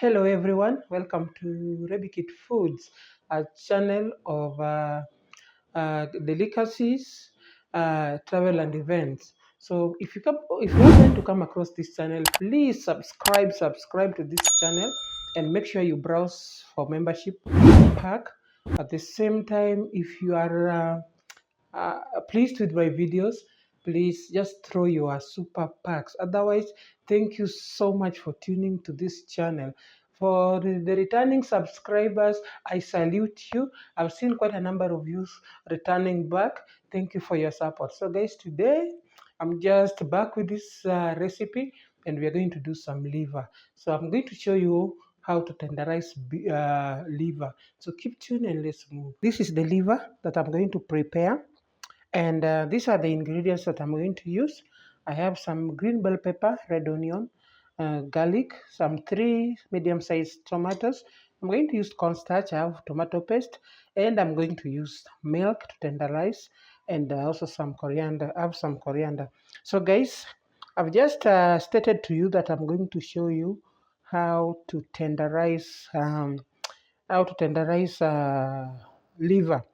Hello everyone, welcome to Rebikit Foods, a channel of delicacies, travel and events. So if you are going to come across this channel, please subscribe to this channel and make sure you browse for membership pack. At the same time, if you are pleased with my videos, please just throw your super packs. Otherwise, thank you so much for tuning to this channel. For the returning subscribers, I salute you. I've seen quite a number of you returning back. Thank you for your support. So guys, today I'm just back with this recipe, and we are going to do some liver. So I'm going to show you how to tenderize liver. So keep tuned and let's move. This is the liver that I'm going to prepare. And these are the ingredients that I'm going to use. I have some green bell pepper, red onion, garlic, some 3 medium-sized tomatoes. I'm going to use cornstarch. I have tomato paste, and I'm going to use milk to tenderize, and also some coriander. I have some coriander. So guys, I've just stated to you that I'm going to show you how to tenderize liver.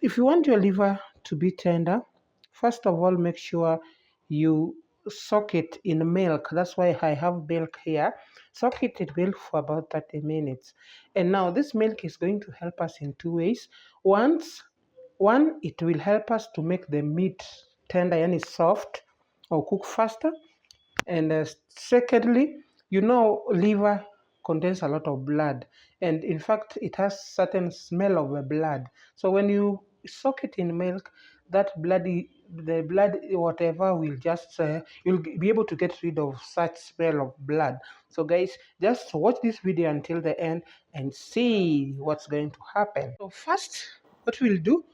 If you want your liver to be tender, first of all, make sure you soak it in milk. That's why I have milk here. Soak it in milk for about 30 minutes. And now this milk is going to help us in 2 ways. One, it will help us to make the meat tender and soft or cook faster. And secondly, liver contains a lot of blood, and in fact it has certain smell of the blood. So when you soak it in milk, the blood whatever will just you'll be able to get rid of such smell of blood. So guys, just watch this video until the end and see what's going to happen. So first, what we'll do,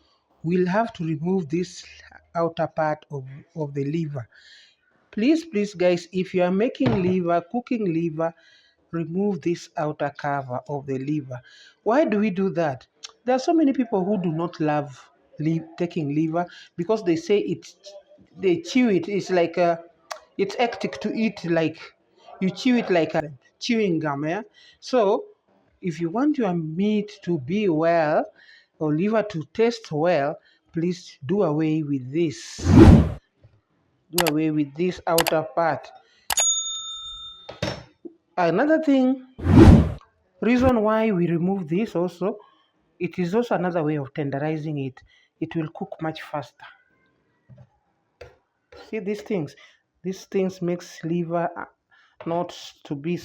we'll have to remove this outer part of the liver. Please guys, if you are making liver, cooking liver, remove this outer cover of the liver. Why do we do that? There are so many people who do not love taking liver because they say they chew it. It's like it's hectic to eat, like you chew it like a chewing gum. Yeah? So if you want your meat to be well or liver to taste well, please do away with this. Do away with this outer part. Another reason why we remove this also, it is also another way of tenderizing it. It will cook much faster. See these things makes liver not to be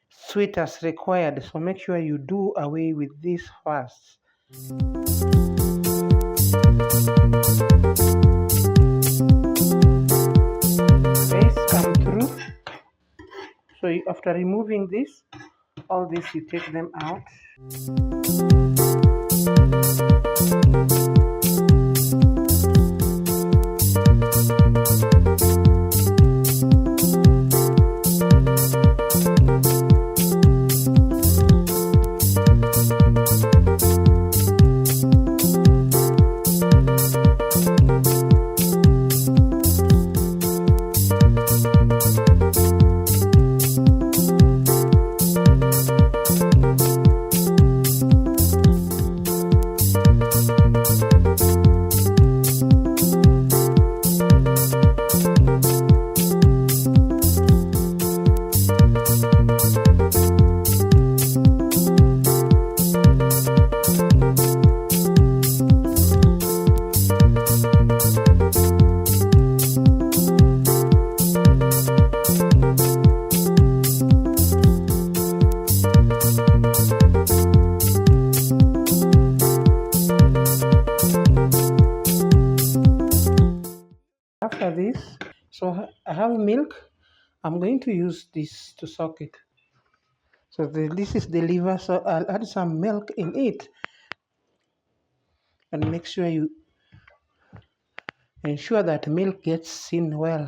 sweet as required. So make sure you do away with this first. Guys, come through. So after removing this, all this, you take them out. After this, so I have milk. I'm going to use this to soak it. So this is the liver, so I'll add some milk in it, and make sure you ensure that milk gets in well.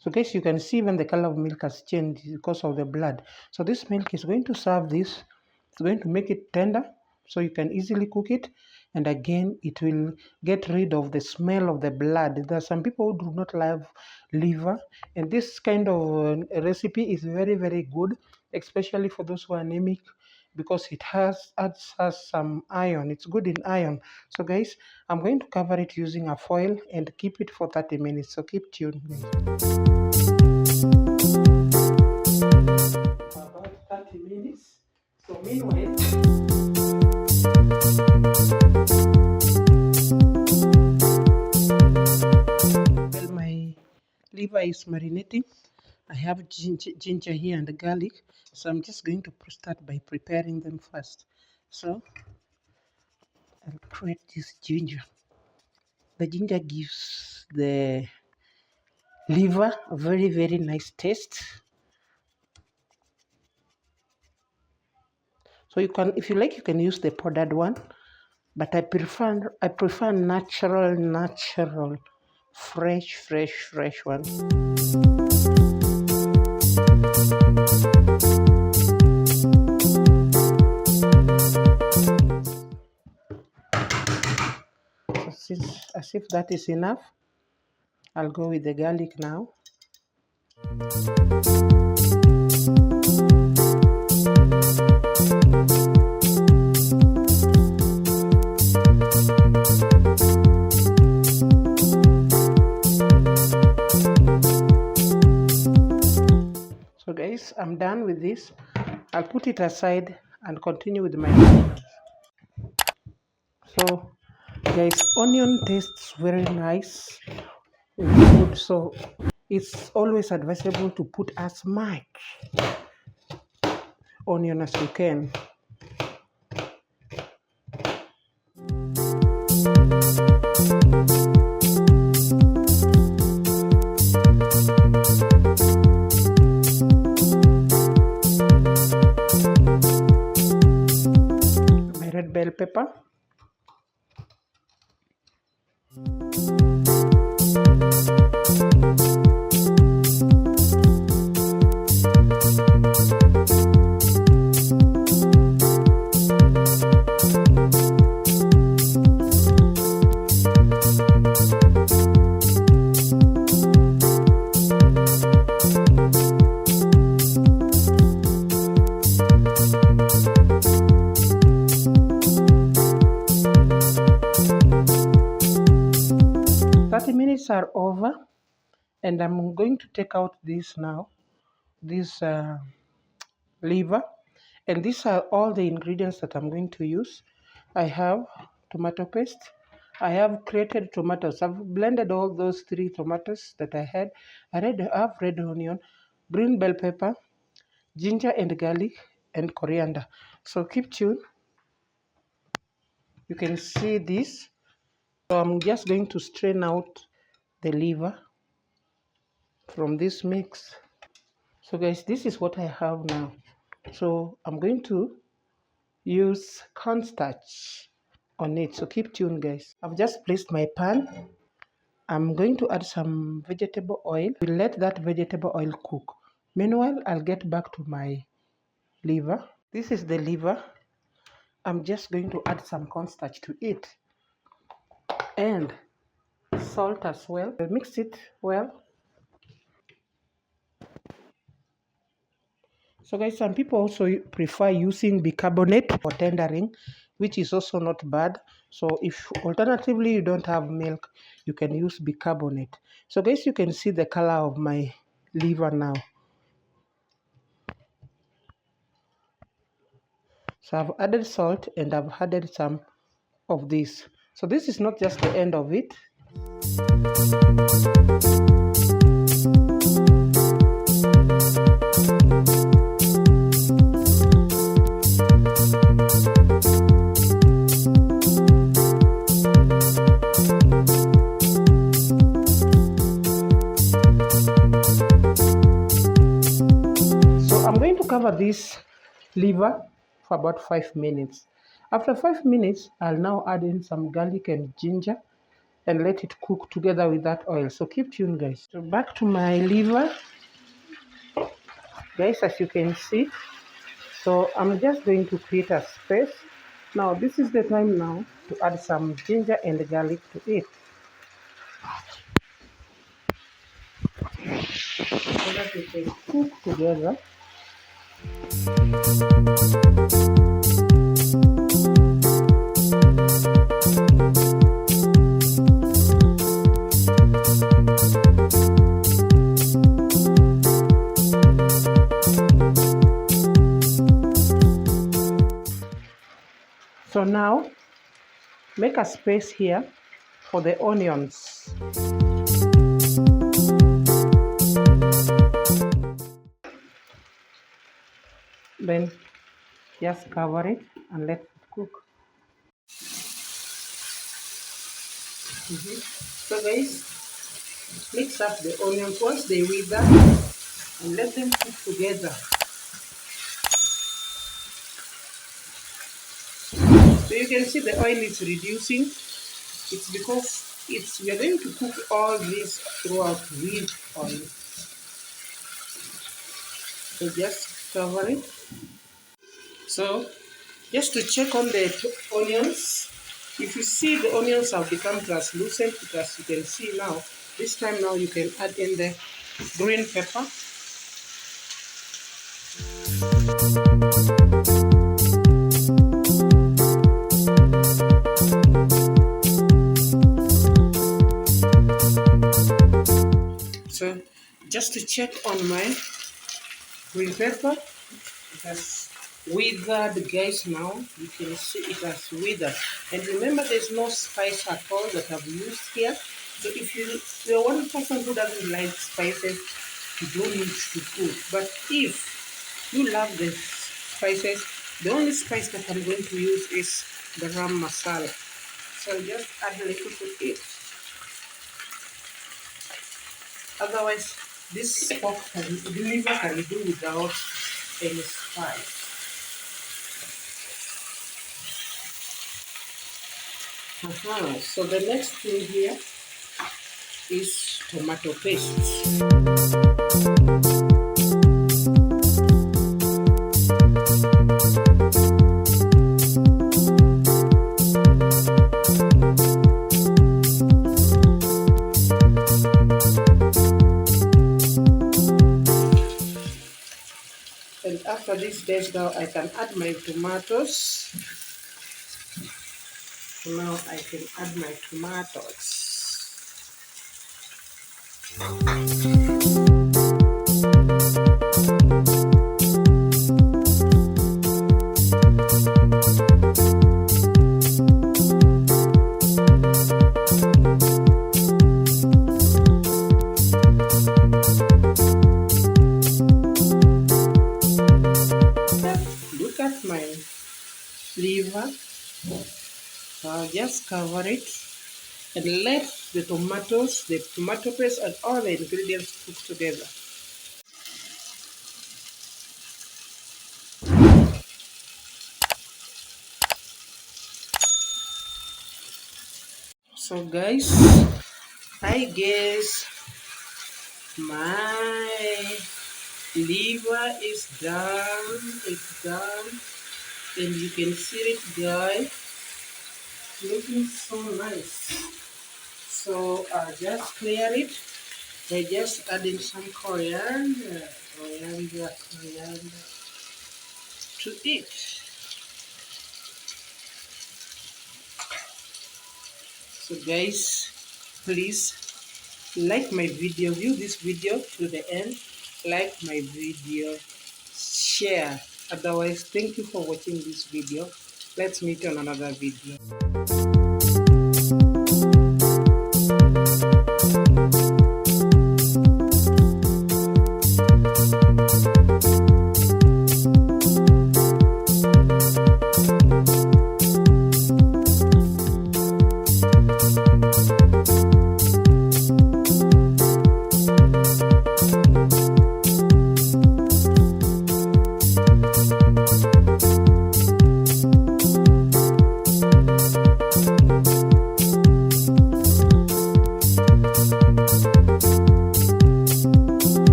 So guys, you can see when the color of milk has changed because of the blood. So this milk is going to serve this. It's going to make it tender, so you can easily cook it. and again it will get rid of the smell of the blood. There are some people who do not love liver, and this kind of recipe is very very good, especially for those who are anemic, because it has some iron. It's good in iron. So guys, I'm going to cover it using a foil and keep it for 30 minutes. So keep tuned guys. About 30 minutes. So meanwhile, while my liver is marinating, I have ginger here and garlic. So I'm just going to start by preparing them first. So I'll create this ginger. The ginger gives the liver a very very nice taste. So you can, if you like, you can use the powdered one, but I prefer natural, fresh one. So as if that is enough, I'll go with the garlic now. So guys, I'm done with this. I'll put it aside and continue with my onions. So guys, onion tastes very nice with food, so it's always advisable to put as much onion as you can. My red bell pepper. Minutes are over, and I'm going to take out this now, this liver, and these are all the ingredients that I'm going to use. I have tomato paste, I have grated tomatoes. I've blended all those 3 tomatoes that I had. I have red onion, green bell pepper, ginger and garlic, and coriander. So keep tuned. You can see this. So I'm just going to strain out the liver from this mix. So guys, this is what I have now. So I'm going to use cornstarch on it. So keep tuned guys. I've just placed my pan. I'm going to add some vegetable oil. We'll let that vegetable oil cook. Meanwhile, I'll get back to my liver. This is the liver. I'm just going to add some cornstarch to it and salt as well. I'll mix it well. So guys, some people also prefer using bicarbonate for tendering, which is also not bad. So if alternatively you don't have milk, you can use bicarbonate. So guys, you can see the color of my liver now. So I've added salt and I've added some of this. So this is not just the end of it. Cover this liver for about 5 minutes. After 5 minutes, I'll now add in some garlic and ginger and let it cook together with that oil. So keep tuned guys. So back to my liver, guys, as you can see. So I'm just going to create a space Now this is the time now to add some ginger and garlic to it so that it can cook together. So now make a space here for the onions. Then just cover it and let it cook. So guys, mix up the onions once they wither and let them cook together. So you can see the oil is reducing. It's because we are going to cook all this throughout with oil. So just cover it. So just to check on the onions, if you see the onions have become translucent, as you can see now, this time now you can add in the green pepper. So just to check on my green pepper, it has withered, guys. Now you can see it has withered, and remember there's no spice at all that I've used here. So if you're one person who doesn't like spices, you don't need to put, but if you love the spices, the only spice that I'm going to use is the ram masala. So I'll just add a little to it. Otherwise this pork the liver can do without any spice. So the next thing here is tomato paste. And after this stage now I can add my tomatoes. So now I can add my tomatoes. Look at my liver. So I'll just cover it and let the tomatoes, the tomato paste and all the ingredients cook together. So guys, I guess my liver is done. It's done, and you can see it, guys, looking so nice. So I'll just clear it by just adding some coriander to it. So guys, please like my video, view this video to the end, like my video, share. Otherwise, thank you for watching this video. Let's meet on another video.